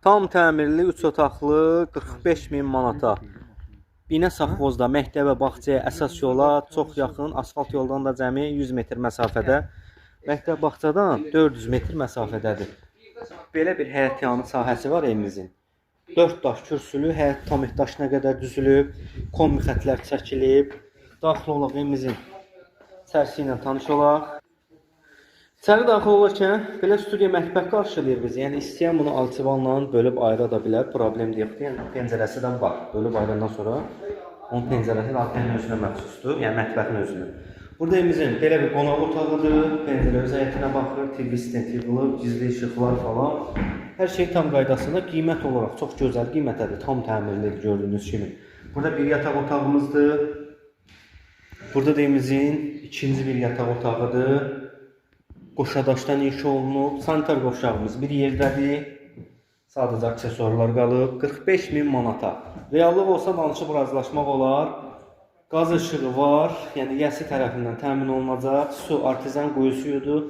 Tam təmirli 3 otaqlı 45 min manata. Binə Safxozda məktəbə, bağçaya, əsas yola çox yaxın, asfalt yoldan da cəmi 100 metr məsafədə. Məktəb bağçadan 400 metr məsafədədir. Belə bir həyətyanı sahəsi var evimizin. 4 daş kürsülü, həyət tam daşına qədər düzülüb, kombi xətlər çəkilib. Daxil olaq evimizin içərisi ilə tanış olaq. İçəri daxil olarkən belə studiya mətbəx qarşılayır bizi. Yəni istəyən bunu alçıvanla bölüb ayıra bilər, problem yoxdur. Yəni pəncərəsi də var. Bölüb ayırandan sonra onun pəncərəsi də özünə məxsusdur, yəni mətbəxin özünə. Burada evimizin belə bir qonaq otağıdır. Pəncərə öz həyətinə baxır, TV stendli, gizli işıqlar falan. Hər şey tam qaydasında. Qiymət olaraq çox gözəl qiymətədir. Tam təmirlidir gördüyünüz kimi. Burada bir yataq otağımızdır. Burada da evimizin ikinci bir yataq otağıdır. Qoşadaşdan inşa olunub. Sanitar qoşağımız bir yerdədir. Sadəcə aksesuarlar qalıb. 45 min manata. Reallıq olsa danışıb razılaşmaq olar. Qaz işığı var. Yəni yəsi tərəfindən təmin olunacaq. Su artizan quyu suyudur.